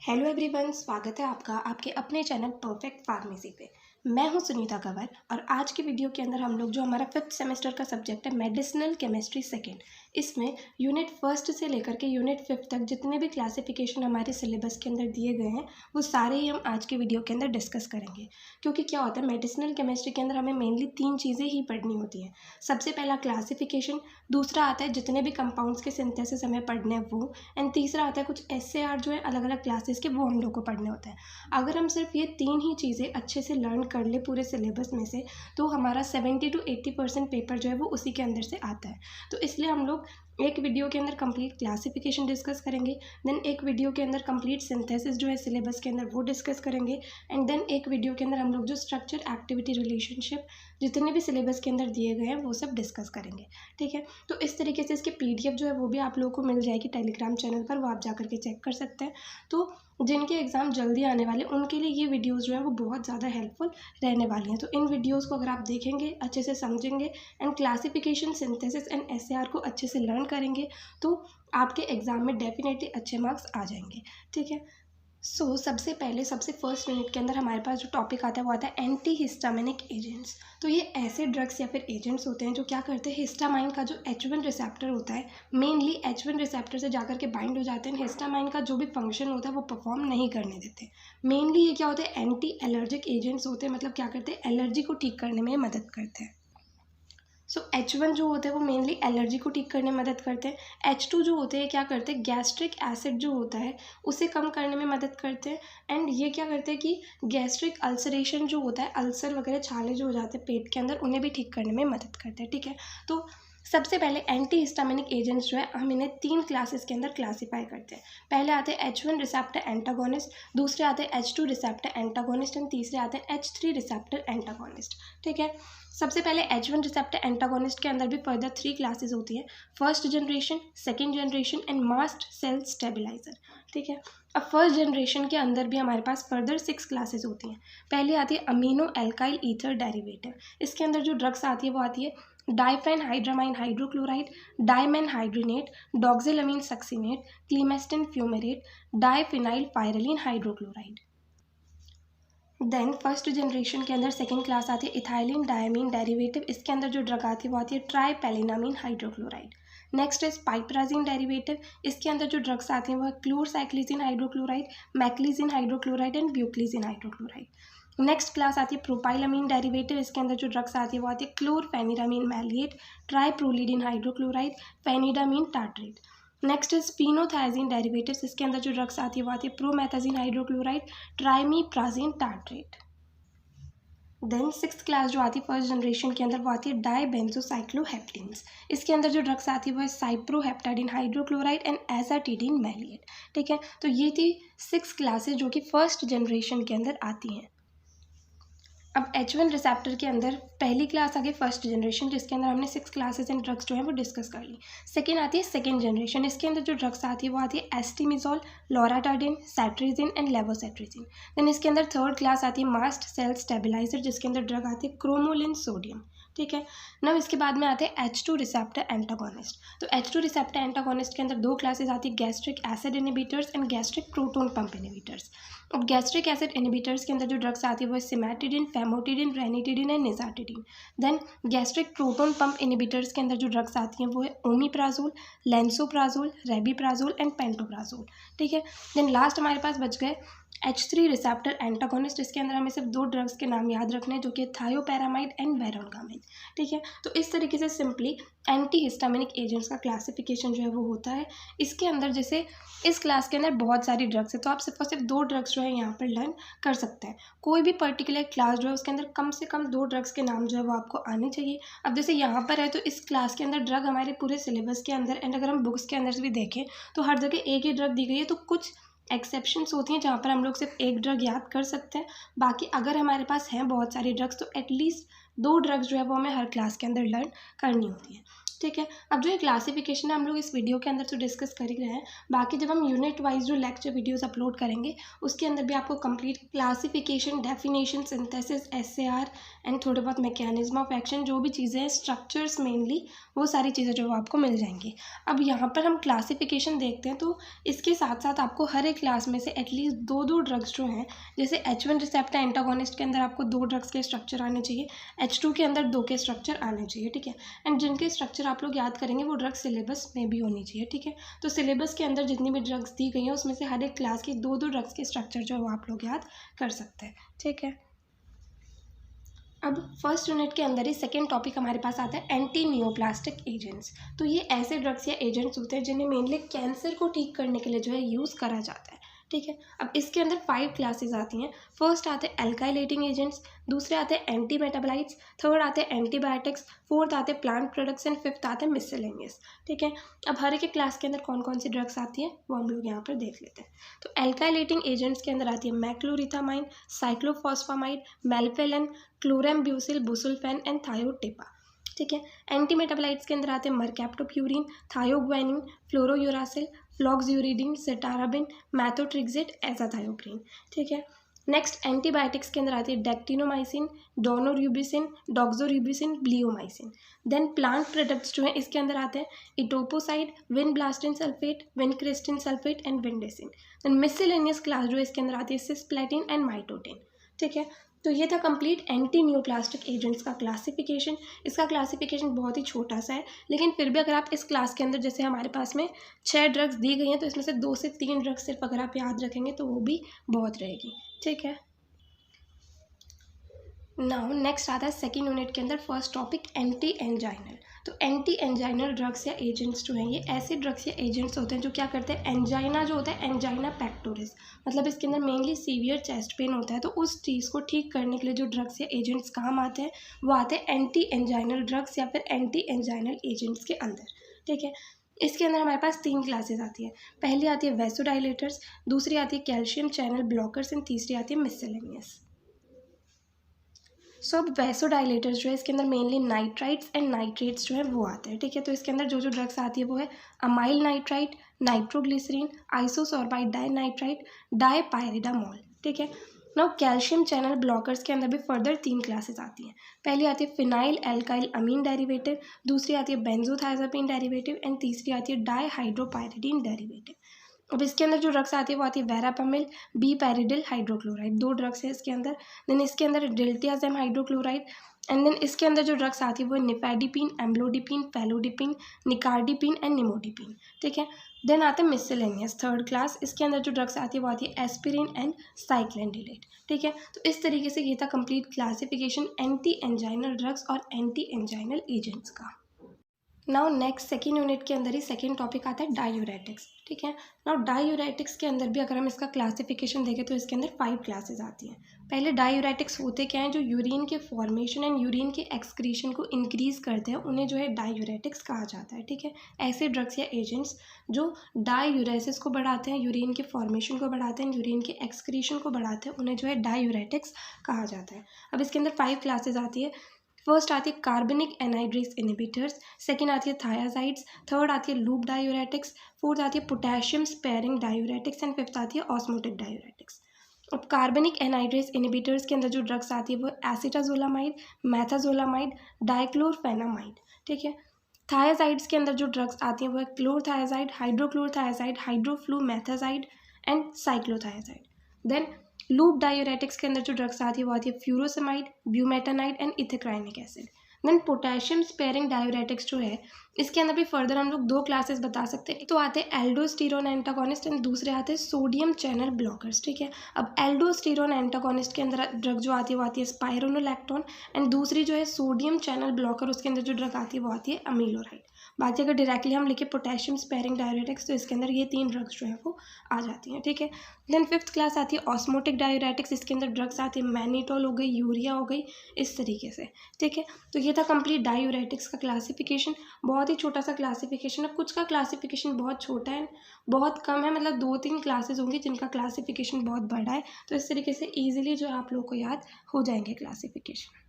Hello everyone, स्वागत है आपका आपके अपने चैनल परफेक्ट फार्मेसी पे। मैं हूं सुनीता कंवर और आज की वीडियो के अंदर हम लोग जो हमारा 5th सेमेस्टर का सब्जेक्ट है मेडिसिनल केमिस्ट्री सेकेंड, इसमें यूनिट 1 से लेकर के यूनिट 5 तक जितने भी क्लासिफिकेशन हमारे सिलेबस के अंदर दिए गए हैं वो सारे ही हम आज के वीडियो के अंदर डिस्कस करेंगे। क्योंकि क्या होता है, मेडिसिनल केमिस्ट्री के अंदर हमें मेनली 3 चीज़ें ही पढ़नी होती हैं। सबसे पहला क्लासिफिकेशन, दूसरा आता है जितने भी कंपाउंड्स के सिंथेसिस हमें पढ़ने हैं वो, एंड तीसरा आता है कुछ SAR जो है अलग अलग क्लासेस के, वो हम लोग को पढ़ने होते हैं। अगर हम सिर्फ ये 3 ही चीज़ें अच्छे से लर्न कर ले पूरे सिलेबस में से, तो हमारा 70 to 80% पेपर जो है वो उसी के अंदर से आता है। तो इसलिए हम लोग एक वीडियो के अंदर कंप्लीट क्लासिफिकेशन डिस्कस करेंगे, देन एक वीडियो के अंदर कंप्लीट सिंथेसिस जो है सिलेबस के अंदर वो डिस्कस करेंगे, एंड देन एक वीडियो के अंदर हम लोग जो स्ट्रक्चर एक्टिविटी रिलेशनशिप जितने भी सिलेबस के अंदर दिए गए हैं वो सब डिस्कस करेंगे। ठीक है, तो इस तरीके से इसकी PDF जो है वो भी आप लोगों को मिल जाएगी टेलीग्राम चैनल पर, वो आप जा करके चेक कर सकते हैं। तो जिनके एग्ज़ाम जल्दी आने वाले उनके लिए ये वीडियोस जो है वो बहुत ज़्यादा हेल्पफुल रहने वाली हैं। तो इन वीडियोस को अगर आप देखेंगे, अच्छे से समझेंगे and classification, synthesis and SAR को अच्छे से लर्न करेंगे तो आपके एग्ज़ाम में डेफिनेटली अच्छे मार्क्स आ जाएंगे। ठीक है, सबसे पहले सबसे फर्स्ट यूनिट के अंदर हमारे पास जो टॉपिक आता है वो आता है एंटी हिस्टामिनिक एजेंट्स। तो ये ऐसे ड्रग्स या फिर एजेंट्स होते हैं जो क्या करते हैं, हिस्टामाइन का जो H1 रिसेप्टर होता है, मेनली H1 रिसेप्टर से जाकर के बाइंड हो जाते हैं। हिस्टामाइन का जो भी फंक्शन होता है वो परफॉर्म नहीं करने देते। मेनली ये क्या होते हैं, एंटी एलर्जिक एजेंट्स होते हैं, मतलब क्या करते हैं, एलर्जी को ठीक करने में मदद करते हैं। H1 जो होते हैं वो मेनली एलर्जी को ठीक करने में मदद करते हैं। H2 जो होते हैं क्या करते हैं, गैस्ट्रिक एसिड जो होता है उसे कम करने में मदद करते हैं। एंड ये क्या करते हैं कि गैस्ट्रिक अल्सरेशन जो होता है, अल्सर वगैरह छाले जो हो जाते हैं पेट के अंदर, उन्हें भी ठीक करने में मदद करते हैं। ठीक है, तो सबसे पहले एंटी हिस्टामिनिक एजेंट्स जो है हम इन्हें 3 क्लासेस के अंदर क्लासीफाई करते हैं। पहले आते हैं H1 रिसेप्टर एंटागोनिस्ट, दूसरे आते हैं H2 रिसेप्टर एंटागोनिस्ट एंड तीसरे आते हैं H3 रिसेप्टर एंटागोनिस्ट। ठीक है, सबसे पहले H1 रिसेप्टर एंटागोनिस्ट के अंदर भी फर्दर 3 क्लासेस होती है, first generation, second generation and mast cell stabiliser. ठीक है, अब फर्स्ट जनरेशन के अंदर भी हमारे पास फर्दर 6 क्लासेस होती हैं। पहले आती है अमीनो एल्काइल ईथर डेरिवेटिव। इसके अंदर जो ड्रग्स आती है वो आती है diphenhydramine hydrochloride, dimenhydrinate, doxylamine succinate, clemastine fumarate, diphenylpyraline hydrochloride. Then first generation के अंदर सेकेंड क्लास आती है इथाइलिन डायमीन डेरिवेटिव। इसके अंदर जो ड्रग आती है वो आती है tripelennamine hydrochloride. Next is piperazine derivative. इसके अंदर जो ड्रग्स आती हैं वो है chlorcyclizine hydrochloride, meclizine hydrochloride and buclizine hydrochloride. Next class आती है प्रोपाइलामीन डेरिवेटिव। इसके अंदर जो ड्रग्स आती है वो आती है chlorpheniramine maleate, triprolidine hydrochloride, phenindamine tartrate. Next is phenothiazine derivatives. इसके अंदर जो ड्रग्स आती है वो आती है promethazine hydrochloride, trimeprazine tartrate. Then 6th class जो आती है फर्स्ट जनरेशन के अंदर वो आती है डाइबेंजोसाइक्लोहेप्टेन्स। इसके अंदर जो ड्रग्स आती है वो है साइप्रोहेप्टाडिन हाइड्रोक्लोराइड एंड एजाटिडिन मैलिएट। ठीक है, तो ये थी 6 क्लासेस जो कि फर्स्ट जनरेशन के अंदर आती हैं। अब H1 रिसेप्टर के अंदर पहली क्लास आ गई फर्स्ट जनरेशन, जिसके अंदर हमने 6 क्लासेस एंड ड्रग्स जो है वो डिस्कस कर ली। सेकेंड आती है सेकेंड जनरेशन। इसके अंदर जो ड्रग्स आती है वो आती है एस्टिमिजोल, लोराटाडिन, सैट्रिजिन एंड लेवोसेट्रिजिन। देन इसके अंदर थर्ड क्लास आती है मास्ट सेल स्टेबलाइजर, जिसके अंदर ड्रग आती है क्रोमोलिन सोडियम। ठीक है, नव इसके बाद में आते हैं H2 रिसेप्टर एंटागोनिस्ट। तो H2 रिसेप्टर एंटागोनिस्ट के अंदर 2 क्लासेस आती है, gastric acid inhibitors and gastric proton pump inhibitors. अब गैस्ट्रिक एसिड इनिबिटर्स के अंदर जो ड्रग्स आती है वो है cimetidine, famotidine, ranitidine and nizatidine. Then gastric proton pump inhibitors के अंदर जो ड्रग्स आती हैं वो है omeprazole, lansoprazole, rabeprazole and pantoprazole. ठीक है, देन लास्ट हमारे पास बच गए H3 रिसेप्टर एंटागोनिस्ट। इसके अंदर हमें सिर्फ 2 ड्रग्स के नाम याद रखने हैं जो कि थायोपैरामाइड एंड वेरोनगामिन। ठीक है, तो इस तरीके से सिंपली एंटी हिस्टामिनिक एजेंट्स का क्लासिफिकेशन जो है वो होता है। इसके अंदर जैसे इस क्लास के अंदर बहुत सारी ड्रग्स है, तो आप सिर्फ और सिर्फ 2 ड्रग्स जो है यहाँ पर लर्न कर सकते हैं। कोई भी पर्टिकुलर क्लास जो है उसके अंदर कम से कम 2 ड्रग्स के नाम जो है वो आपको आने चाहिए। अब जैसे यहाँ पर है तो इस क्लास के अंदर ड्रग हमारे पूरे सिलेबस के अंदर एंड अगर हम बुक्स के अंदर से भी देखें तो हर जगह एक ही ड्रग दी गई है। तो कुछ एक्सेप्शंस होती हैं जहाँ पर हम लोग सिर्फ एक ड्रग याद कर सकते हैं। बाकी अगर हमारे पास हैं बहुत सारी ड्रग्स तो एटलीस्ट 2 ड्रग्स जो है वो हमें हर क्लास के अंदर लर्न करनी होती है। ठीक है। अब जो ये क्लासिफिकेशन है हम लोग इस वीडियो के अंदर तो डिस्कस कर ही रहे हैं, बाकी जब हम यूनिट वाइज जो लेक्चर वीडियोस अपलोड करेंगे उसके अंदर भी आपको complete classification, definition, synthesis, SAR and थोड़े बहुत मैकेनिज्म ऑफ एक्शन, जो भी चीज़ें हैं, स्ट्रक्चर्स मेनली, वो सारी चीज़ें जो आपको मिल जाएंगी। अब यहाँ पर हम क्लासिफिकेशन देखते हैं तो इसके साथ साथ आपको हर एक क्लास में से एटलीस्ट 2 ड्रग्स जो हैं, जैसे H1 रिसेप्टर एंटागोनिस्ट के अंदर आपको 2 ड्रग्स के स्ट्रक्चर आने चाहिए, H2 के अंदर 2 के स्ट्रक्चर आने चाहिए, ठीक है। एंड जिनके स्ट्रक्चर आप लोग याद करेंगे वो ड्रग सिलेबस में भी होनी चाहिए, ठीक है। तो सिलेबस के अंदर जितनी भी ड्रग्स दी गई हैं उसमें से हर एक क्लास की 2 ड्रग्स के स्ट्रक्चर जो है वो आप लोग याद कर सकते हैं, ठीक है। अब फर्स्ट यूनिट के अंदर ही सेकेंड टॉपिक हमारे पास आता है एंटी नियोप्लास्टिक एजेंट्स। तो ये ऐसे ड्रग्स या एजेंट्स होते हैं जिन्हें मेनली कैंसर को ठीक करने के लिए जो है यूज़ करा जाता है, ठीक है। अब इसके अंदर 5 क्लासेस आती हैं। फर्स्ट आते हैं एल्काइलेटिंग एजेंट्स, दूसरे आते हैं एंटी मेटाबोलाइट्स, थर्ड आते हैं एंटीबायोटिक्स, फोर्थ आते हैं प्लांट प्रोडक्ट्स एंड फिफ्थ आते हैं मिसलेनियस, ठीक है। अब हर एक क्लास के अंदर कौन कौन सी ड्रग्स आती हैं वो हम लोग यहाँ पर देख लेते हैं। तो एल्काइलेटिंग एजेंट्स के अंदर आती है मैक्लोरिथामाइन, साइक्लोफॉस्फामाइड, मेल्फेलन, क्लोरेम्ब्यूसिल, बुसुल्फेन एंड थायोटेपा, ठीक है। एंटी मेटाबोलाइट्स के अंदर आते हैं मरकैप्टोप्यूरिन, थायोग्वेनिन, फ्लोरोयूरासिल, फ्लॉक्सयूरिडिन, सिटाराबिन, मैथोट्रिक्सेट, एजाथायोप्रिन, ठीक है। नेक्स्ट एंटीबायोटिक्स के अंदर आती है dactinomycin, daunorubicin, doxorubicin, bleomycin. Then plant products जो है इसके अंदर आते हैं etoposide, vinblastine sulphate, vincristine sulphate and vindesine. Then miscellaneous class जो है इसके अंदर आती है सिस्प्लेटिन एंड माइटोटिन, ठीक है। तो ये था कंप्लीट एंटी न्यूप्लास्टिक एजेंट्स का क्लासिफिकेशन। इसका क्लासिफिकेशन बहुत ही छोटा सा है, लेकिन फिर भी अगर आप इस क्लास के अंदर जैसे हमारे पास में 6 ड्रग्स दी गई हैं तो इसमें से 2 से 3 ड्रग्स सिर्फ अगर आप याद रखेंगे तो वो भी बहुत रहेगी, ठीक है। नाउ नेक्स्ट आता है सेकेंड यूनिट के अंदर फर्स्ट टॉपिक एंटी एंजाइनल। तो एंटी एंजाइनल ड्रग्स या एजेंट्स जो हैं ये ऐसे ड्रग्स या एजेंट्स होते हैं जो क्या करते हैं, एंजाइना जो होता है, एंजाइना पैक्टोरिस, मतलब इसके अंदर मेनली सीवियर चेस्ट पेन होता है, तो उस चीज़ को ठीक करने के लिए जो ड्रग्स या एजेंट्स काम आते हैं वो आते हैं एंटी एंजाइनल ड्रग्स या फिर एंटी एंजाइनल एजेंट्स के अंदर, ठीक है। इसके अंदर हमारे पास 3 क्लासेस आती है। पहली आती है वैसोडाइलेटर्स, दूसरी आती है कैल्शियम चैनल ब्लॉकर्स एंड तीसरी आती है मिसलेनियस। सो अब वैसोडाइलेटर्स जो है इसके अंदर मेनली नाइट्राइट्स एंड नाइट्रेट्स जो है वो आते हैं, ठीक है। तो इसके अंदर जो जो ड्रग्स आती है वो है अमाइल नाइट्राइट, नाइट्रोग्लिसरीन, आइसोसोर्बाइड डाइनाइट्राइट, डायपाइरिडामोल, ठीक है। नाउ कैल्शियम चैनल ब्लॉकर्स के अंदर भी फर्दर 3 क्लासेस आती हैं। पहली आती है फिनाइल एल्काइल अमीन डेरिवेटिव, दूसरी आती है बेंजोथाइजापीन डेरिवेटिव एंड तीसरी आती है डाईहाइड्रोपाइरिडीन डेरिवेटिव। अब इसके अंदर जो ड्रग्स आती है वो आती है वेरापामिल, बी पैरिडिल हाइड्रोक्लोराइड, 2 ड्रग्स है इसके अंदर। देन इसके अंदर डिल्टियाजेम हाइड्रोक्लोराइड एंड देन इसके अंदर जो ड्रग्स आती है वो nifedipine, amlodipine, felodipine, nicardipine and nimodipine, ठीक है। देन आते हैं मिसलेनियस थर्ड क्लास, इसके अंदर जो ड्रग्स आती है वो आती है एस्पिरिन एंड साइक्लेंडिलेट, ठीक है। तो इस तरीके से ये था complete classification anti anginal drugs और एंटी एंजाइनल एजेंट्स का। नाउ नेक्स्ट सेकेंड यूनिट के अंदर ही सेकेंड टॉपिक आता है डायूरेटिक्स, ठीक है। नाउ डायूरेटिक्स के अंदर भी अगर हम इसका क्लासिफिकेशन देखें तो इसके अंदर 5 क्लासेस आती हैं। पहले डायूरेटिक्स होते क्या हैं, जो यूरिन के फॉर्मेशन एंड यूरिन के एक्सक्रीशन को इंक्रीज़ करते हैं उन्हें जो है डायूरेटिक्स कहा जाता है, ठीक है। ऐसे ड्रग्स या एजेंट्स जो डायूरेसिस को बढ़ाते हैं, यूरिन के फॉर्मेशन को बढ़ाते हैं, यूरिन के एक्सक्रीशन को बढ़ाते हैं, उन्हें जो है डायूरेटिक्स कहा जाता है। अब इसके अंदर 5 क्लासेस आती है। फर्स्ट आती है कार्बनिक एनहाइड्रेस इनहिबिटर्स, सेकंड आती है थायाजाइड्स, थर्ड आती है लूप डायूरेटिक्स, फोर्थ आती है potassium sparing diuretics and fifth आती है ऑस्मोटिक डायूरेटिक्स। अब कार्बनिक एनहाइड्रेस इनहिबिटर्स के अंदर जो ड्रग्स आती है वो एसिटाजोलामाइड, मैथाजोलामाइड, डाइक्लोरफेनामाइड, ठीक है। थायाजाइड्स के अंदर जो ड्रग्स आती हैं वो है chlorothiazide, hydrochlorothiazide, hydroflumethiazide and cyclothiazide. Then loop diuretics के अंदर जो ड्रग्स आती है वो आती है furosemide, bumetanide and ethacrynic acid. Then potassium sparing diuretics जो है इसके अंदर भी फर्दर हम लोग 2 क्लासेस बता सकते हैं। एक तो आते हैं एल्डोस्टेरोन एंटागोनिस्ट एंड दूसरे आते हैं सोडियम चैनल ब्लॉकर्स, ठीक है। अब एल्डोस्टेरोन एंटागोनिस्ट के अंदर ड्रग जो आती है वो आती है स्पाइरोनोलैक्टोन एंड दूसरी जो है सोडियम चैनल ब्लॉकर, उसके अंदर जो ड्रग आती है वो आती है अमीलोराइड। बाकी अगर डायरेक्टली हम लिखे पोटेशियम स्पेयरिंग डायूरेटिक्स तो इसके अंदर ये 3 ड्रग्स जो है वो आ जाती हैं, ठीक है। देन फिफ्थ क्लास आती है ऑस्मोटिक डायूरेटिक्स, इसके अंदर ड्रग्स आती है मैनिटोल हो गई, यूरिया हो गई, इस तरीके से, ठीक है। तो ये था कंप्लीट डायूरेटिक्स का क्लासिफिकेशन। बहुत ही छोटा सा क्लासिफिकेशन है, कुछ का क्लासिफिकेशन बहुत छोटा है, बहुत कम है, मतलब 2-3 क्लासेस होंगी जिनका क्लासिफिकेशन बहुत बड़ा है। तो इस तरीके से ईजिली जो है आप लोग को याद हो जाएंगे क्लासिफिकेशन।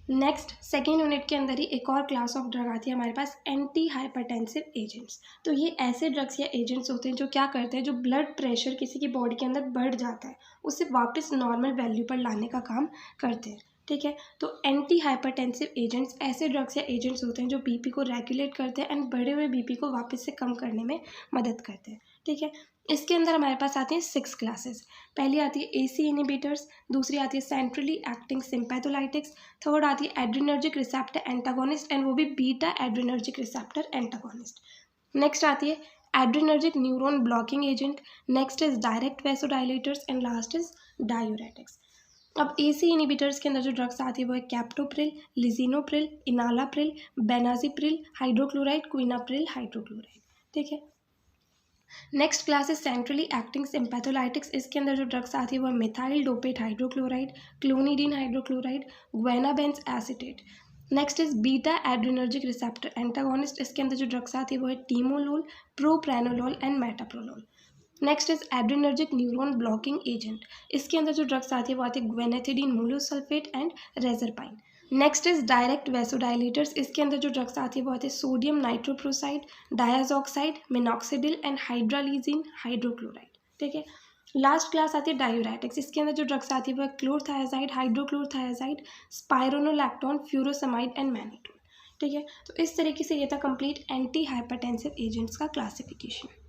नेक्स्ट सेकेंड यूनिट के अंदर ही एक और क्लास ऑफ ड्रग आती है हमारे पास, एंटी हाइपरटेंसिव एजेंट्स। तो ये ऐसे ड्रग्स या एजेंट्स होते हैं जो क्या करते हैं, जो ब्लड प्रेशर किसी की बॉडी के अंदर बढ़ जाता है उसे वापस नॉर्मल वैल्यू पर लाने का काम करते हैं। ठीक है, तो एंटी हाइपरटेंसिव एजेंट्स ऐसे ड्रग्स या एजेंट्स होते हैं जो बीपी को रेगुलेट करते हैं एंड बढ़े हुए बीपी को वापस से कम करने में मदद करते हैं। ठीक है, इसके अंदर हमारे पास आती हैं 6 क्लासेस। पहली आती है एसी इनहिबिटर्स, दूसरी आती है सेंट्रली एक्टिंग सिंपैथोलाइटिक्स, थर्ड आती है एड्रिनर्जिक रिसेप्टर एंटागोनिस्ट एंड वो भी beta adrenergic receptor antagonist. Next आती है adrenergic neuron blocking agent, next is direct vasodilators and last is diuretics. अब एसी इनहिबिटर्स के अंदर जो ड्रग्स आती है वो है captopril, lisinopril, enalapril, benazepril, hydrochloride, quinapril hydrochloride. ठीक है, next class is centrally acting sympatholytics. इसके अंदर जो ड्रग्स आती है वो methyldopate hydrochloride, clonidine hydrochloride, guanabenz acetate. Next is beta adrenergic receptor antagonist. इसके अंदर जो ड्रग्स आती है वो है timolol, propranolol and metoprolol. Next is adrenergic neuron blocking agent. इसके अंदर जो ड्रग्स आती है वो आती है guanethidine monosulphate and reserpine. Next is direct vasodilators. इसके अंदर जो ड्रग्स आती है वो आती है sodium nitroprusside, diazoxide, minoxidil and hydralazine hydrochloride. ठीक है, लास्ट क्लास आती है डायूरेटिक्स। इसके अंदर जो ड्रग्स आती है वो है क्लोरथायाजाइड, हाइड्रोक्लोरथायाजाइड, स्पाइरोनोलैक्टोन, फ्यूरोसमाइड एंड मैनिटोन। ठीक है, तो इस तरीके से ये था कंप्लीट एंटी हाइपरटेंसिव एजेंट्स का क्लासिफिकेशन।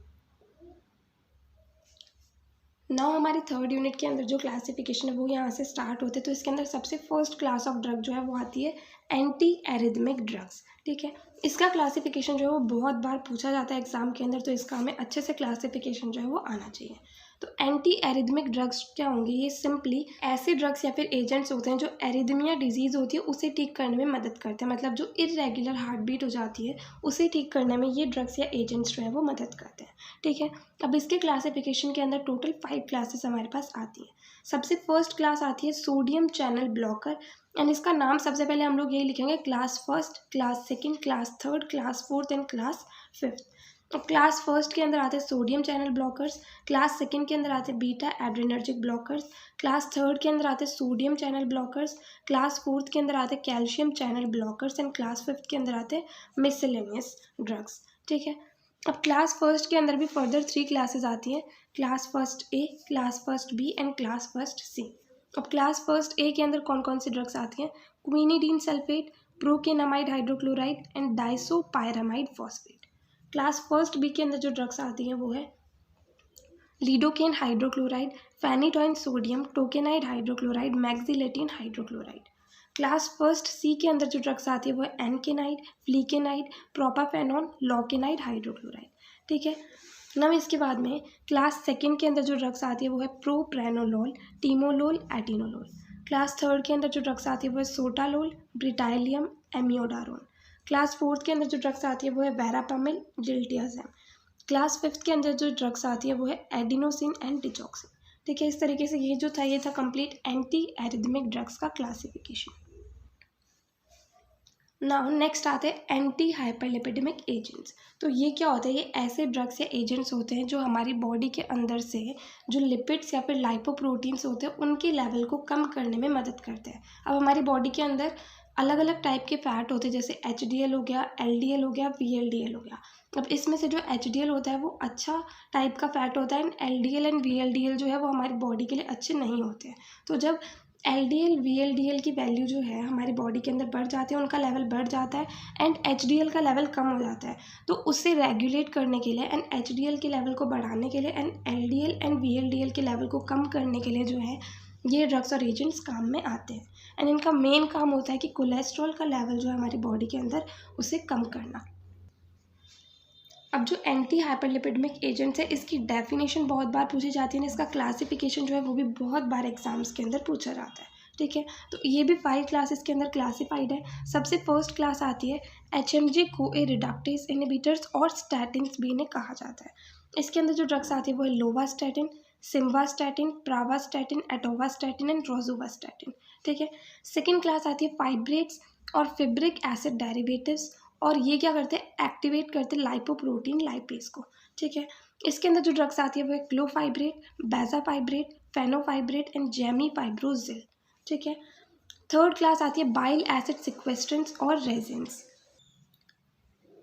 नाउ हमारी थर्ड यूनिट के अंदर जो क्लासिफिकेशन है वो यहाँ से स्टार्ट होते हैं। तो इसके अंदर सबसे फर्स्ट क्लास ऑफ ड्रग जो है वो आती है एंटी एरिथमिक ड्रग्स। ठीक है, इसका क्लासिफिकेशन जो है वो बहुत बार पूछा जाता है एग्जाम के अंदर, तो इसका हमें अच्छे से क्लासिफिकेशन जो है वो आना चाहिए। तो एंटी एरिथमिक ड्रग्स क्या होंगे, ये सिंपली ऐसे ड्रग्स या फिर एजेंट्स होते हैं जो एरिथमिया डिजीज होती है उसे ठीक करने में मदद करते हैं। मतलब जो इरेगुलर हार्ट बीट हो जाती है उसे ठीक करने में ये ड्रग्स या एजेंट्स जो है वो मदद करते हैं। ठीक है, अब इसके क्लासिफिकेशन के अंदर टोटल 5 क्लासेस हमारे पास आती हैं। सबसे फर्स्ट क्लास आती है सोडियम चैनल ब्लॉकर एंड इसका नाम सबसे पहले हम लोग यही लिखेंगे, class first, class second, class third, class fourth and class fifth. तो क्लास फर्स्ट के अंदर आते हैं sodium channel blockers, class second के अंदर आते हैं beta adrenergic blockers, class third के अंदर आते हैं sodium channel blockers, class fourth के अंदर आते हैं calcium channel blockers and class fifth के अंदर आते हैं मिसलेनियस ड्रग्स। ठीक है, अब क्लास फर्स्ट के अंदर भी फर्दर 3 क्लासेस आती हैं, class first A, class first B and class first C. अब क्लास फर्स्ट ए के अंदर कौन कौन सी ड्रग्स आती हैं, quinidine sulphate, procainamide hydrochloride and disopyramide phosphate. Class first B के अंदर जो ड्रग्स आती हैं वो है lidocaine hydrochloride, phenytoin sodium, tocainide hydrochloride, mexiletine hydrochloride. Class first C के अंदर जो ड्रग्स आती है वो है एनकेनाइड, फ्लीकेनाइड, प्रोपाफेनॉन, लॉकेनाइड हाइड्रोक्लोराइड। ठीक है, नव इसके बाद में क्लास सेकंड के अंदर जो ड्रग्स आती है वो है propranolol, timolol, atenolol. Class third के अंदर जो ड्रग्स आती है वो है सोटालोल, ब्रिटाइलियम, एमियोडारोन। क्लास फोर्थ के अंदर जो ड्रग्स आती है वो है वेरापामिल, जिल्टियाजेम। क्लास फिफ्थ के अंदर जो ड्रग्स आती है वो है एडिनोसिन एंड डिजॉक्सिन। ठीक है, इस तरीके से ये था कंप्लीट एंटी एरिथमिक ड्रग्स का क्लासिफिकेशन। नाउ नेक्स्ट आते हैं एंटी हाइपरलिपिडेमिक एजेंट्स। तो ये क्या होता है, ये ऐसे ड्रग्स या एजेंट्स होते हैं जो हमारी बॉडी के अंदर से जो लिपिड्स या फिर लाइपोप्रोटीन्स होते हैं उनके लेवल को कम करने में मदद करते हैं। अब हमारी बॉडी के अंदर अलग अलग टाइप के फैट होते हैं, जैसे HDL हो गया, LDL हो गया, VLDL हो गया। अब इसमें से जो HDL होता है वो अच्छा टाइप का फैट होता है एंड LDL एंड VLDL जो है वो हमारी बॉडी के लिए अच्छे नहीं होते हैं। तो जब LDL VLDL की वैल्यू जो है हमारी बॉडी के अंदर बढ़ जाती है, उनका लेवल बढ़ जाता है एंड HDL का लेवल कम हो जाता है। तो उसे रेगुलेट करने के लिए एंड HDL के लेवल को बढ़ाने के लिए एंड LDL एंड VLDL के लेवल को कम करने के लिए जो है ये ड्रग्स और एजेंट्स काम में आते हैं एंड इनका मेन काम होता है कि कोलेस्ट्रॉल का लेवल जो है हमारी बॉडी के अंदर उसे कम करना। अब जो एंटी हाइपरलिपिडेमिक एजेंट्स है इसकी डेफिनेशन बहुत बार पूछी जाती है, इसका क्लासिफिकेशन जो है वो भी बहुत बार एग्जाम्स के अंदर पूछा जाता है। ठीक है, तो ये भी 5 क्लासेस के अंदर क्लासिफाइड है। सबसे फर्स्ट क्लास आती है HMG CoA रिडक्टेज इनहिबिटर्स और स्टैटिन्स भी इन्हें कहा जाता है। इसके अंदर जो ड्रग्स आती है वो है लोवास्टैटिन, सिम्वास्टैटिन, प्रावास्टैटिन, एटोवास्टैटिन एंड रोजुवास्टैटिन। ठीक है, सेकेंड क्लास आती है फाइब्रेट्स और फिब्रिक एसिड डेरिवेटिव्स, और ये क्या करते हैं, एक्टिवेट करते हैं लाइपोप्रोटीन लाइपेज को। ठीक है, इसके अंदर जो ड्रग्स आती है वो है क्लोफाइब्रेट, बेजाफाइब्रेट, फेनोफाइब्रेट एंड जेमीफाइब्रोजिल। ठीक है, थर्ड क्लास आती है बाइल एसिड सिक्वेस्ट्रेंट्स और रेजिन्स।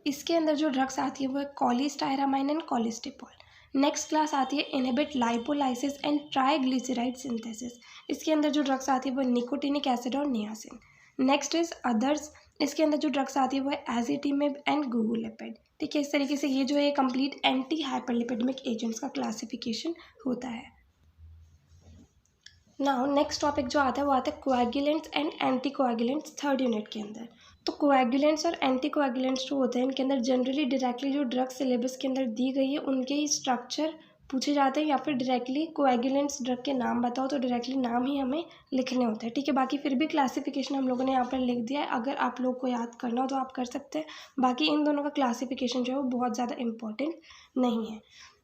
इसके अंदर जो ड्रग्स आती है वो है कॉलीस्टायरामाइन एंड कॉलिस्टेपॉल। नेक्स्ट क्लास आती है inhibit lipolysis and triglyceride synthesis. इसके अंदर जो ड्रग्स आती है वो निकोटिनिक एसिड और नियासिन। Next is others. इसके अंदर जो ड्रग्स आती है वो है एजिटिमेब एंड गुगुलेपिड। ठीक है, इस तरीके से ये जो है कंप्लीट एंटी हाइपरलिपिडेमिक एजेंट्स का क्लासिफिकेशन होता है। नाउ नेक्स्ट टॉपिक जो आता है वो आता है coagulants and anti coagulants third unit के अंदर। तो कोएगुलेंट्स और एंटी कोएगुलेंट्स जो होते हैं इनके अंदर जनरली डायरेक्टली जो ड्रग सिलेबस के अंदर दी गई है उनके ही स्ट्रक्चर पूछे जाते हैं, या फिर डायरेक्टली कोएगुलेंट्स ड्रग के नाम बताओ तो डायरेक्टली नाम ही हमें लिखने होते हैं। ठीक है, बाकी फिर भी क्लासिफिकेशन हम लोगों ने यहाँ पर लिख दिया है, अगर आप लोग को याद करना हो तो आप कर सकते हैं। बाकी इन दोनों का क्लासिफिकेशन जो है वो बहुत ज़्यादा इंपॉर्टेंट नहीं है।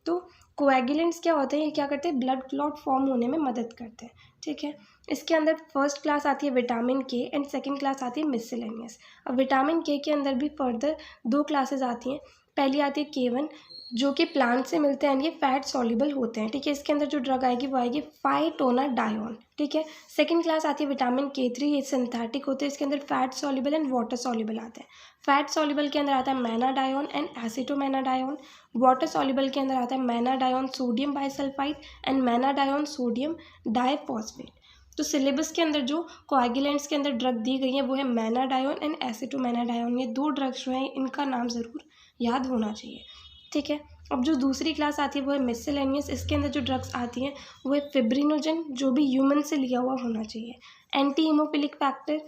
तो कोएगुलेंट्स क्या होते हैं, ये क्या करते हैं, ब्लड क्लॉट फॉर्म होने में मदद करते हैं। ठीक है, इसके अंदर फर्स्ट क्लास आती है विटामिन के एंड सेकंड क्लास आती है मिससेलेनियस। अब विटामिन के अंदर भी फर्दर दो क्लासेस आती हैं। पहली आती है K1 जो कि प्लांट से मिलते हैं, ये फैट सॉल्युबल होते हैं। ठीक है, इसके अंदर जो ड्रग आएगी वो आएगी फाइटोनाडायोन। ठीक है, सेकंड क्लास आती है विटामिन K3, ये सिंथेटिक होते हैं, इसके अंदर fat soluble and water soluble आते हैं। फैट सॉल्युबल के अंदर आता है menadione and acetomenadione. Water soluble के अंदर आता है menadione sodium bisulphide and menadione sodium diphosphate. तो सिलेबस के अंदर जो कोएगुलेंट्स के अंदर ड्रग दी गई है वो है मैनाडायोन एंड एसिटोमेनाडायोन। ये दो ड्रग्स जो हैं इनका नाम ज़रूर याद होना चाहिए। ठीक है, अब जो दूसरी क्लास आती है वो है मिससेलेनियस। इसके अंदर जो ड्रग्स आती हैं वो है फिब्रिनोजन, जो भी ह्यूमन से लिया हुआ होना चाहिए, anti haemophilic factor,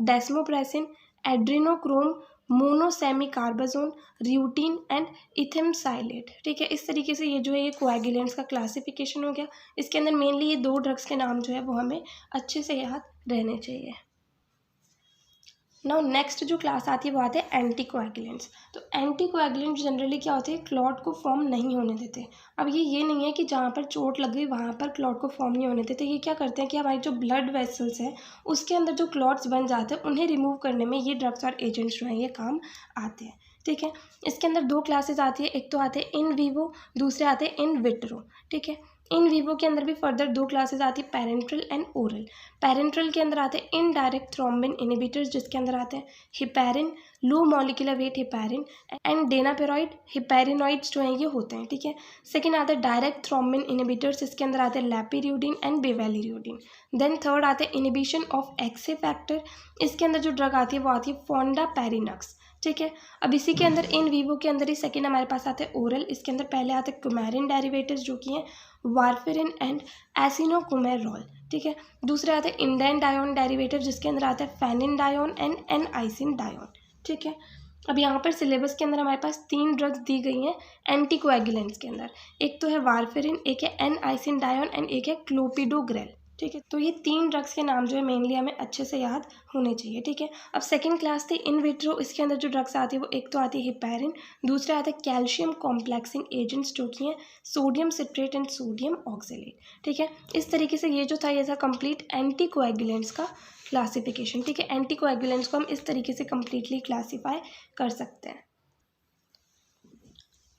desmopressin, adrenochrome, monosemicarbazone, rutin and ethamsylate. ठीक है, इस तरीके से ये जो है ये कोएगुलेंट्स का क्लासिफिकेशन हो गया। इसके अंदर मेनली ये दो ड्रग्स के नाम जो है वो हमें अच्छे से याद रहने चाहिए। नाउ नेक्स्ट जो क्लास आती है वो आते हैं एंटी कोएगुलेंट्स। तो एंटी कोएगुलेंट्स जनरली क्या होते हैं, क्लॉट को फॉर्म नहीं होने देते। अब ये नहीं है कि जहाँ पर चोट लग गई वहाँ पर क्लॉट को फॉर्म नहीं होने देते। ये क्या करते हैं कि हमारी जो ब्लड वेसल्स हैं उसके अंदर जो क्लॉट्स बन जाते हैं उन्हें रिमूव करने में ये ड्रग्स और एजेंट्स जो हैं ये काम आते हैं। ठीक है, इसके अंदर दो क्लासेस आती है, एक तो आते हैं इन वीवो, दूसरे आते हैं इन विट्रो। ठीक है, इन वीवो के अंदर भी फर्दर दो क्लासेस आती है, पेरेंट्रल एंड ओरल। पेरेंट्रल के अंदर आते हैं इनडायरेक्ट थ्रोम्बिन इनहिबिटर्स, जिसके अंदर आते हैं heparin, low molecular weight heparin and danaparoid heparinoids जो हैं ये होते हैं। ठीक है, सेकंड आता है डायरेक्ट थ्रोम्बिन इनहिबिटर्स, इसके अंदर आते हैं लैपिरियोडिन एंड बेवेलिरियोडिन। देन थर्ड आते हैं इनहिबिशन ऑफ एक्से फैक्टर। इसके अंदर जो ड्रग आती है वो आती है फोंडापेरिनक्स। ठीक है, अब इसी के अंदर इन वीवो के अंदर ही सेकेंड हमारे पास आते हैं ओरल। इसके अंदर पहले आते हैं कुमैरिन डेरिवेटिव्स जो कि हैं वारफेरिन एंड एसिनोकुमेरॉल। ठीक है, दूसरे आते हैं इंडेन डायोन डेरिवेटिव जिसके अंदर आता है फेनिन डायोन एंड एन आइसिन डायोन। ठीक है, अब यहाँ पर सिलेबस के अंदर हमारे पास तीन ड्रग्स दी गई हैं एंटी कोएगुलेंट्स के अंदर। एक तो है वारफेरिन, एक है एन आइसिन डायोन एंड एक है क्लोपिडोग्रेल। ठीक है, तो ये तीन ड्रग्स के नाम जो है मेनली हमें अच्छे से याद होने चाहिए। ठीक है, अब सेकंड क्लास थी इन विट्रो। इसके अंदर जो ड्रग्स आती है वो एक तो आती है हिपैरिन, दूसरे आते हैं कैल्शियम कॉम्प्लेक्सिंग एजेंट्स जो कि हैं sodium citrate and sodium oxalate. ठीक है, इस तरीके से ये जो था ये था कंप्लीट एंटी कोएगुलेंट्स का क्लासिफिकेशन। ठीक है, एंटी कोएगुलेंट्स को हम इस तरीके से कम्प्लीटली क्लासीफाई कर सकते हैं।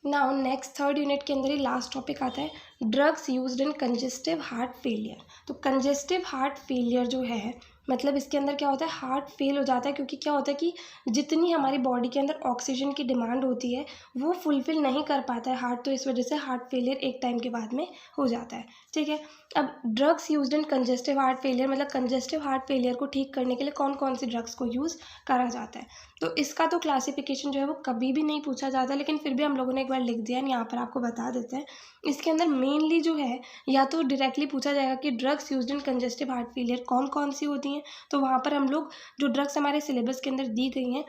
नाउ नेक्स्ट थर्ड यूनिट के अंदर ही लास्ट टॉपिक आता है drugs used in congestive heart failure. तो कंजेस्टिव हार्ट फेलियर जो है मतलब इसके अंदर क्या होता है, हार्ट फेल हो जाता है क्योंकि क्या होता है कि जितनी हमारी बॉडी के अंदर ऑक्सीजन की डिमांड होती है वो फुलफिल नहीं कर पाता है हार्ट, तो इस वजह से हार्ट फेलियर एक टाइम के बाद में हो जाता है। ठीक है, अब drugs used in congestive heart failure मतलब कंजेस्टिव हार्ट फेलियर को ठीक करने के लिए कौन कौन सी ड्रग्स को यूज़ करा जाता है। तो इसका तो क्लासिफिकेशन जो है वो कभी भी नहीं पूछा जाता, लेकिन फिर भी हम लोगों ने एक बार लिख दिया है, यहाँ पर आपको बता देते हैं। इसके अंदर मेनली जो है या तो डायरेक्टली पूछा जाएगा कि drugs used in congestive heart failure कौन कौन सी होती हैं, तो वहाँ पर हम लोग जो ड्रग्स हमारे सिलेबस के अंदर दी गई हैं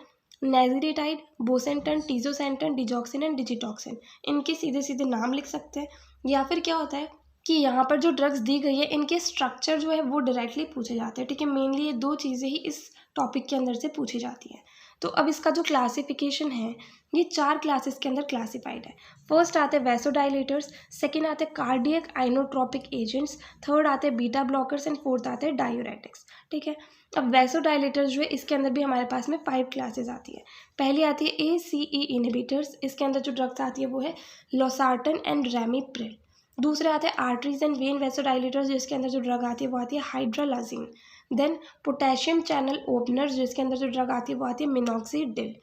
नेज़िरेटाइड, बोसेंटन, टीजोसेंटन, डिजॉक्सिन एंड डिजिटॉक्सिन, इनके सीधे सीधे नाम लिख सकते हैं। या फिर क्या होता है कि यहाँ पर जो ड्रग्स दी गई है इनके स्ट्रक्चर जो है वो डायरेक्टली पूछे जाते हैं। ठीक है, मेनली ये दो चीज़ें ही इस टॉपिक के अंदर से पूछी जाती हैं। तो अब इसका जो क्लासिफिकेशन है ये चार क्लासेस के अंदर क्लासिफाइड है। फर्स्ट आते हैं वैसोडाइलेटर्स, सेकंड आते हैं कार्डियक आइनोट्रोपिक एजेंट्स, थर्ड आते हैं बीटा ब्लॉकर्स एंड फोर्थ आते हैं डायूरेटिक्स। ठीक है, अब वैसोडाइलेटर्स जो है इसके अंदर भी हमारे पास में 5 क्लासेस आती है। पहली आती है ACE इनहिबिटर्स, इसके अंदर जो ड्रग्स आती है वो है लोसार्टन एंड रैमीप्रिल। दूसरे आते हैं आर्टरीज एंड वेन वैसोडाइलेटर्स, जिसके अंदर जो ड्रग आती है वो आती है हाइड्रालाजिन। देन पोटेशियम चैनल ओपनर जिसके अंदर जो ड्रग आती है वो आती है मिनॉक्सीडिल।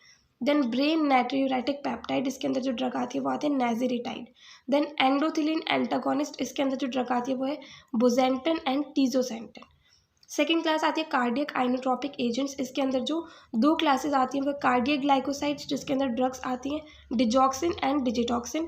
देन ब्रेन नाइट्रियूरेटिक पेप्टाइड, इसके अंदर जो ड्रग आती है वो आती है नाइजेरिटाइड। देन एंडोथिलिन एंटागोनिस्ट, इसके अंदर जो ड्रग आती है वो है बोजेंटन एंड टीजोसेंटन। सेकेंड क्लास आती है कार्डियक आइनोट्रोपिक एजेंट्स, इसके अंदर जो दो क्लासेस आती हैं वो कार्डियक ग्लाइकोसाइड्स जिसके अंदर ड्रग्स आती हैं digoxin and digitoxin.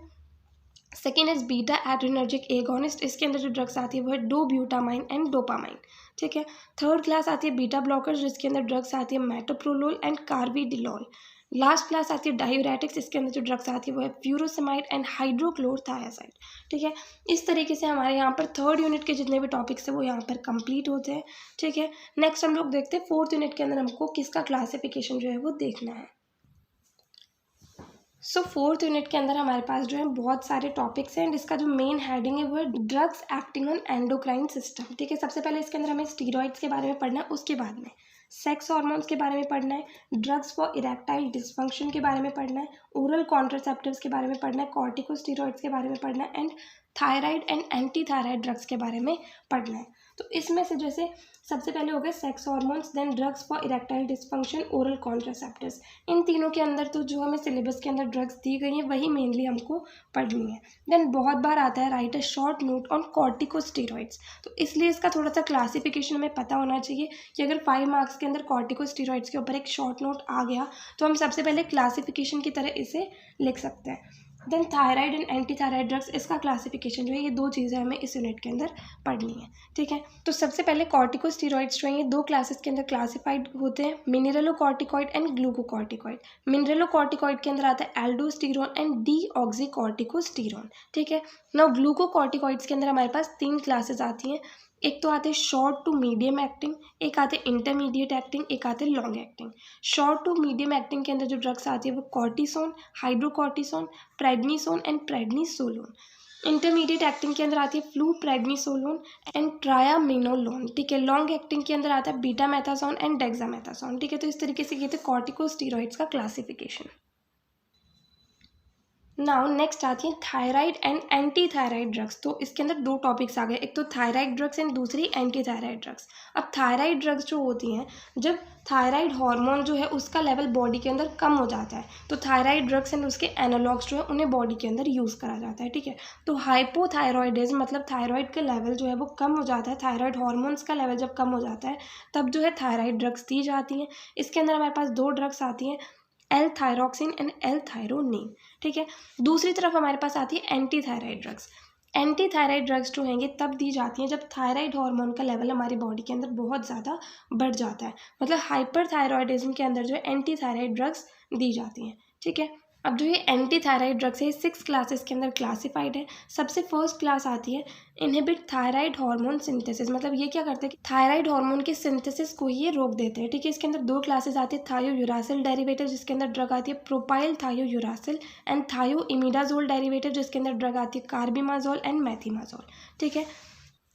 Second is beta adrenergic agonist, इसके अंदर जो ड्रग्स आती है वो है डोब्यूटामाइन एंड डोपामाइन। ठीक है। थर्ड क्लास आती है बीटा ब्लॉकर्स जिसके अंदर ड्रग्स आती है मेटोप्रोलोल एंड कार्बिडिलोल। लास्ट क्लास आती है डायूरेटिक्स, इसके अंदर जो ड्रग्स आती है वो है फ्यूरोसेमाइड एंड हाइड्रोक्लोरथायासाइड। ठीक है। इस तरीके से हमारे यहाँ पर थर्ड यूनिट के जितने भी टॉपिक्स हैं वो यहाँ पर कंप्लीट होते हैं। ठीक है। नेक्स्ट हम लोग देखते हैं फोर्थ यूनिट के अंदर हमको किसका क्लासिफिकेशन जो है वो देखना है। सो फोर्थ यूनिट के अंदर हमारे पास जो है बहुत सारे टॉपिक्स हैं एंड इसका जो मेन हेडिंग है वो है drugs acting on endocrine system. ठीक है। सबसे पहले इसके अंदर हमें स्टीरॉइड्स के बारे में पढ़ना है, उसके बाद में सेक्स हार्मोन्स के बारे में पढ़ना है, ड्रग्स फॉर इरेक्टाइल डिसफंक्शन के बारे में पढ़ना है, ओरल कॉन्ट्रासेप्टिव्स के बारे में पढ़ना है, कॉर्टिकोस्टेरॉइड्स के बारे में पढ़ना है and thyroid and anti thyroid drugs के बारे में पढ़ना है। तो इसमें से जैसे सबसे पहले हो गए sex hormones, then drugs for erectile dysfunction, oral contraceptives. इन तीनों के अंदर तो जो हमें सिलेबस के अंदर ड्रग्स दी गई हैं वही मेनली हमको पढ़नी है। देन बहुत बार आता है right a short note on corticosteroids, तो इसलिए इसका थोड़ा सा क्लासिफिकेशन हमें पता होना चाहिए कि अगर 5 मार्क्स के अंदर कॉर्टिकोस्टेरॉइड्स के ऊपर एक शॉर्ट नोट आ गया तो हम सबसे पहले क्लासिफिकेशन की तरह इसे लिख सकते हैं। Then thyroid and anti thyroid drugs, इसका क्लासिफिकेशन जो है ये दो चीज़ें हमें इस यूनिट के अंदर पढ़नी है। ठीक है। तो सबसे पहले कॉर्टिकोस्टेरॉइड्स जो है ये दो क्लासेस के अंदर क्लासिफाइड होते हैं, मिनरलोकॉर्टिकॉइड एंड ग्लूकोकॉर्टिकॉइड। मिनरलोकॉर्टिकॉइड के अंदर आता है एल्डोस्टेरोन एंड डीऑक्सीकॉर्टिकोस्टेरोन। ठीक है। नाउ ग्लूकोकॉर्टिकॉइड्स के अंदर हमारे पास 3 क्लासेस आती हैं, एक तो आते हैं शॉर्ट टू मीडियम एक्टिंग, एक आते हैं इंटरमीडिएट एक्टिंग, एक आते हैं long acting. Short to medium acting के अंदर जो ड्रग्स आती है वो cortisone, hydrocortisone, prednisone and prednisolone. Intermediate acting के अंदर आती है फ्लूप्रेडनिसोलोन एंड ट्रायामिनोलोन। ठीक है। लॉन्ग एक्टिंग के अंदर आता है बीटामेथासोन एंड डेक्सामेथासोन। ठीक है। तो इस तरीके से ये थे कॉर्टिकोस्टेरॉइड्स का क्लासिफिकेशन। नाउ नेक्स्ट आती है thyroid and anti thyroid drugs. तो इसके अंदर दो टॉपिक्स आ गए, एक तो थायराइड ड्रग्स एंड दूसरी एंटी थायराइड ड्रग्स। अब थायराइड ड्रग्स जो होती हैं जब थायराइड हार्मोन जो है उसका लेवल बॉडी के अंदर कम हो जाता है तो थायराइड ड्रग्स एंड उसके एनालॉग्स जो है उन्हें बॉडी के अंदर यूज़ करा जाता है। ठीक है। तो हाइपोथायरॉयडिज्म मतलब थायराइड का लेवल जो है वो कम हो जाता है, थायराइड हार्मोन्स का लेवल जब कम हो जाता है तब जो है थायराइड ड्रग्स दी जाती हैं। इसके अंदर हमारे पास दो ड्रग्स आती हैं, एल-थायरॉक्सिन एंड एल-थायरोनिन। ठीक है। दूसरी तरफ हमारे पास आती है anti thyroid drugs. Anti thyroid drugs जो हैं ये तब दी जाती हैं जब थायराइड हार्मोन का लेवल हमारी बॉडी के अंदर बहुत ज़्यादा बढ़ जाता है, मतलब हाइपरथायरॉयडिज्म के अंदर जो है एंटी थायराइड ड्रग्स दी जाती हैं। ठीक है। अब जो ये एंटी थायराइड ड्रग्स है 6 क्लासेस के अंदर क्लासिफाइड है। सबसे फर्स्ट क्लास आती है इनहिबिट थायराइड हार्मोन सिंथेसिस, मतलब ये क्या करते हैं कि थायराइड हार्मोन के सिंथेसिस को ये रोक देते हैं। ठीक है। इसके अंदर दो क्लासेस आती है, थायोयूरासिल डेरिवेटिव जिसके अंदर ड्रग आती है प्रोपाइल थायोयूरासिल एंड थायोइमिडाजोल डेरिवेटिव जिसके अंदर ड्रग आती है कार्बिमाजोल एंड मैथिमाजोल। ठीक है।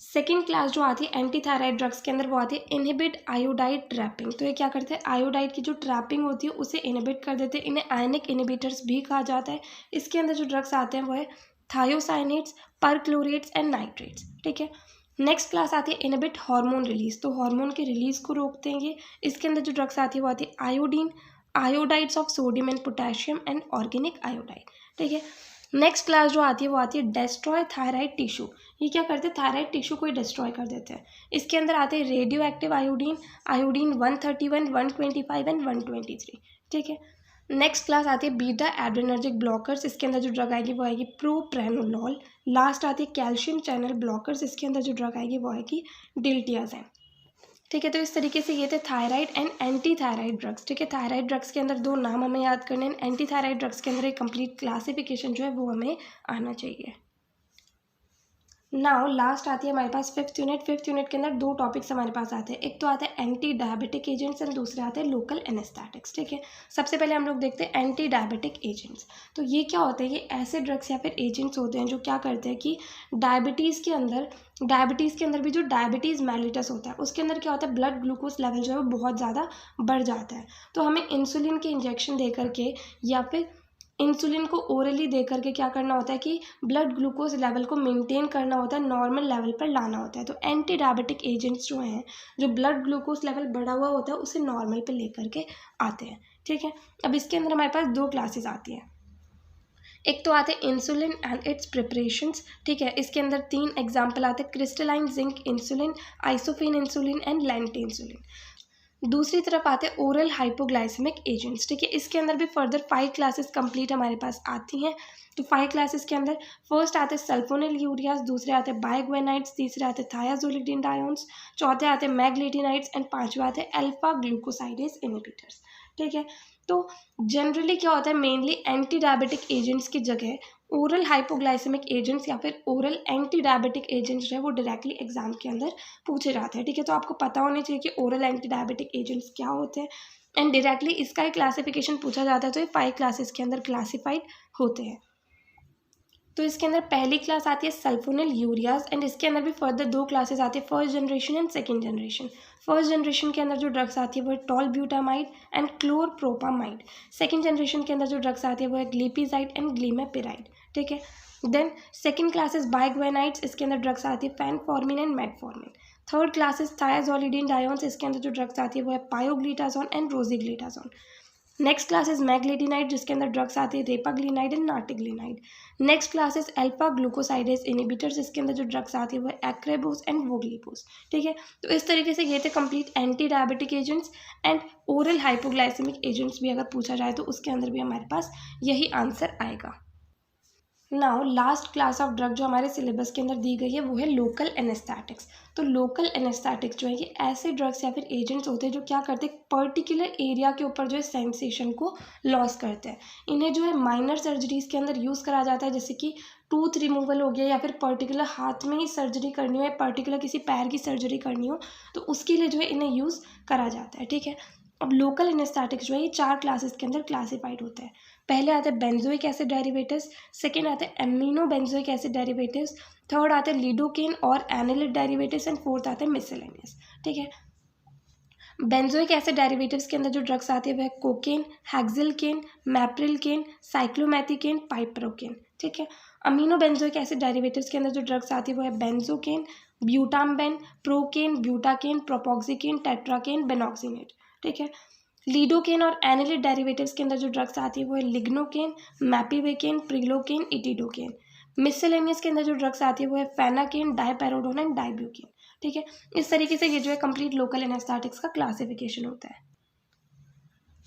सेकेंड क्लास जो आती है एंटी थायराइड ड्रग्स के अंदर वो आती है इनहिबिट आयोडाइड ट्रैपिंग। तो ये क्या करते हैं, आयोडाइड की जो ट्रैपिंग होती है उसे इनहिबिट कर देते हैं, इन्हें आयनिक इनहिबिटर्स भी कहा जाता है। इसके अंदर जो ड्रग्स आते हैं वो है थायोसाइनेट्स, परक्लोरेट्स एंड नाइट्रेट्स। ठीक है। नेक्स्ट क्लास आती है इनहिबिट हार्मोन रिलीज, तो हार्मोन के रिलीज को रोकते हैं ये। इसके अंदर जो ड्रग्स आती है वो आती है iodine, iodides of sodium and potassium and organic iodide. ठीक है। नेक्स्ट क्लास जो आती है वो आती है डेस्ट्रॉय थायराइड टिश्यू। ये क्या करते हैं, थायराइड टिश्यू को डिस्ट्रॉय कर देते हैं। इसके अंदर आते हैं radio active iodine, iodine 131, 125 and 123। ठीक है। नेक्स्ट क्लास आती है बीटा एड्रेनर्जिक ब्लॉकर्स, इसके अंदर जो ड्रग आएगी वो आएगी प्रोप्रेनोलॉल। लास्ट आती है कैल्शियम चैनल ब्लॉकर्स, इसके अंदर जो ड्रग आएगी वो आएगी डिल्टियाज़ैम। ठीक है। तो इस तरीके से ये थे thyroid and anti thyroid drugs. ठीक है। थायराइड ड्रग्स के अंदर दो नाम हमें याद करने हैं, एंटी थायराइड ड्रग्स के अंदर एक कंप्लीट क्लासिफिकेशन जो है वो हमें आना चाहिए। नाउ लास्ट आती है हमारे पास फिफ्थ यूनिट। फिफ्थ यूनिट के अंदर दो टॉपिक्स हमारे पास आते हैं, एक तो आता है एंटी डायबिटिक एजेंट्स एंड दूसरे आते हैं लोकल एनेस्थेटिक्स। ठीक है। सबसे पहले हम लोग देखते हैं एंटी डायबिटिक एजेंट्स। तो ये क्या होते हैं, ये ऐसे ड्रग्स या फिर एजेंट्स होते हैं जो क्या करते हैं कि डायबिटीज़ के अंदर भी जो डायबिटीज़ मेलिटस होता है उसके अंदर क्या होता है, ब्लड ग्लूकोज लेवल जो है वो बहुत ज़्यादा बढ़ जाता है। तो हमें इंसुलिन के इंजेक्शन दे करके या फिर इंसुलिन को ओरली दे करके क्या करना होता है कि ब्लड ग्लूकोज लेवल को मेंटेन करना होता है, नॉर्मल लेवल पर लाना होता है। तो एंटी डायबिटिक एजेंट्स जो हैं, जो ब्लड ग्लूकोज लेवल बढ़ा हुआ होता है उसे नॉर्मल पे लेकर के आते हैं, ठीक है। अब इसके अंदर हमारे पास 2 क्लासेस आती हैं। एक तो आते हैं इंसुलिन एंड इट्स प्रिपरेशंस, ठीक है। इसके अंदर 3 एग्जाम्पल आते हैं, crystalline zinc insulin, isophane insulin and lent insulin. दूसरी तरफ आते हैं ओरल हाइपोग्लाइसेमिक एजेंट्स, ठीक है। इसके अंदर भी फर्दर 5 क्लासेस कंप्लीट हमारे पास आती हैं। तो 5 क्लासेस के अंदर फर्स्ट आते हैं सल्फोनिल यूरियाज, दूसरे आते हैं बायोग्वेनाइड्स, तीसरे आते हैं थायाजोलिडिनडायोन्स, चौथे आते हैं मैग्लेटिनाइड्स एंड पांचवे आते हैं अल्फा ग्लूकोसाइडेज इनहिबिटर्स, ठीक है। तो जनरली क्या होता है, मेनली एंटी डायबिटिक एजेंट्स की जगह ओरल हाइपोग्लाइसेमिक एजेंट्स या फिर ओरल एंटी डायबिटिक एजेंट्स जो है वो डायरेक्टली एग्जाम के अंदर पूछे जाते हैं, ठीक है। तो आपको पता होना चाहिए कि ओरल एंटी डायबिटिक एजेंट्स क्या होते हैं एंड डायरेक्टली इसका ही क्लासिफिकेशन पूछा जाता है। तो ये 5 क्लासेस के अंदर क्लासिफाइड होते हैं। तो इसके अंदर पहली क्लास आती है सल्फोनिल यूरियाज एंड इसके अंदर भी फर्दर 2 क्लासेस आती है, first generation and second generation. First generation के अंदर जो ड्रग्स आती है वो है टॉलब्यूटामाइड एंड क्लोरप्रोपामाइड। सेकंड जनरेशन के अंदर जो ड्रग्स आती है वो है ग्लिपिजाइड एंड ग्लिमेपिराइड, ठीक है। देन सेकंड क्लासेस बायोग्वेनाइड्स, इसके अंदर ड्रग्स आती है phenformin and metformin. Third classes thiazolidinediones, इसके अंदर जो ड्रग्स आती है वो है pioglitazone and rosiglitazone. Next class is meglitinide, जिसके अंदर ड्रग्स आती है repaglinide and nateglinide. Next class is alpha glucosidase inhibitors, इसके अंदर जो ड्रग्स आती है वो है एक्रेबोस एंड वोग्लिपोस, ठीक है। तो इस तरीके से ये थे complete anti diabetic agents and oral hypoglycaemic agents भी अगर पूछा जाए तो उसके अंदर भी हमारे पास यही आंसर आएगा। Now last class of drug जो हमारे सिलेबस के अंदर दी गई है वो है लोकल एनेस्थेटिक्स। तो लोकल एनेस्थेटिक्स जो है ये ऐसे ड्रग्स या फिर एजेंट्स होते हैं जो क्या करते हैं, पर्टिकुलर एरिया के ऊपर जो है सेंसेशन को लॉस करते हैं। इन्हें जो है माइनर सर्जरीज के अंदर यूज़ करा जाता है, जैसे कि टूथ रिमूवल हो गया या फिर पर्टिकुलर हाथ में ही सर्जरी करनी हो या पर्टिकुलर किसी पैर की सर्जरी करनी हो तो उसके लिए जो है इन्हें यूज़ करा जाता है, ठीक है। अब लोकल एनेस्थेटिक्स जो है ये 4 क्लासेस के अंदर क्लासिफाइड होते हैं। पहले आते हैं बेंजोइक एसिड डेरिवेटिव्स, सेकेंड आते हैं amino benzoic acid derivatives, third आते हैं लिडोकेन और एनिलिड डेरिवेटिव्स एंड फोर्थ आते हैं मिसलेनियस, ठीक है। बेंजोइक एसिड डेरिवेटिव्स के अंदर जो ड्रग्स आते हैं वह कोकेन, हेक्सिलकेन, मैप्रिलकेन, साइक्लोमैथिकेन, पाइप्रोकेन, ठीक है। अमीनो बेंजोइक एसिड डेरिवेटिव्स के अंदर जो ड्रग्स आती है वो है बेंजोकेन, ब्यूटामबेन, प्रोकेन, ब्यूटाकेन, प्रोपोक्सिकेन, टेट्राकेन, बेनॉक्सिनेट, ठीक है। लीडोकेन और एनिलिड डेरिवेटिव्स के अंदर जो ड्रग्स आती है वो है लिग्नोकेन, मैपिवेकेन, प्रिलोकेन, इटिडोकेन। मिसलेनियस के अंदर जो ड्रग्स आती है वो है फेनाकेन, डायपेरोडोन एंड डाइब्यूकेन, ठीक है। इस तरीके से ये जो है कंप्लीट लोकल एनेस्थेटिक्स का क्लासिफिकेशन होता है।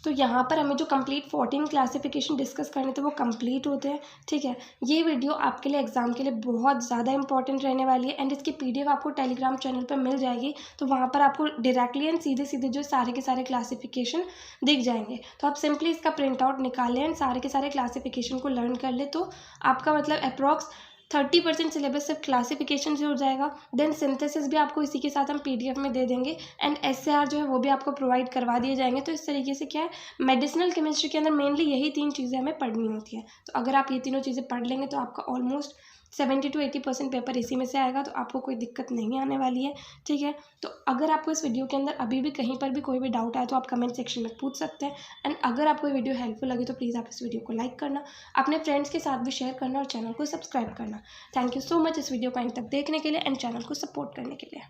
तो यहाँ पर हमें जो कंप्लीट 14 क्लासिफिकेशन डिस्कस करने थे वो कंप्लीट होते हैं, ठीक है। ये वीडियो आपके लिए एग्जाम के लिए बहुत ज़्यादा इंपॉर्टेंट रहने वाली है एंड इसकी PDF आपको टेलीग्राम चैनल पर मिल जाएगी। तो वहाँ पर आपको डायरेक्टली एंड सीधे सीधे जो सारे के सारे क्लासिफिकेशन दिख जाएंगे। तो आप सिंपली इसका प्रिंट आउट निकाल लें एंड सारे के सारे क्लासिफिकेशन को लर्न कर ले, तो आपका मतलब अप्रॉक्स 30% सिलेबस सिर्फ क्लासिफिकेशन से हो जाएगा। देन सिंथेसिस भी आपको इसी के साथ हम PDF में दे देंगे एंड SAR जो है वो भी आपको प्रोवाइड करवा दिए जाएंगे। तो इस तरीके से क्या है, मेडिसिनल केमिस्ट्री के अंदर मेनली यही 3 चीज़ें हमें पढ़नी होती हैं। तो अगर आप ये तीनों चीज़ें पढ़ लेंगे तो आपका ऑलमोस्ट 70 to 80% पेपर इसी में से आएगा, तो आपको कोई दिक्कत नहीं आने वाली है, ठीक है। तो अगर आपको इस वीडियो के अंदर अभी भी कहीं पर भी कोई भी डाउट आए तो आप कमेंट सेक्शन में पूछ सकते हैं एंड अगर आपको ये वीडियो हेल्पफुल लगी तो प्लीज़ आप इस वीडियो को लाइक करना, अपने फ्रेंड्स के साथ भी शेयर करना और चैनल को सब्सक्राइब करना। थैंक यू सो मच इस वीडियो को अंत तक देखने के लिए एंड चैनल को सपोर्ट करने के लिए।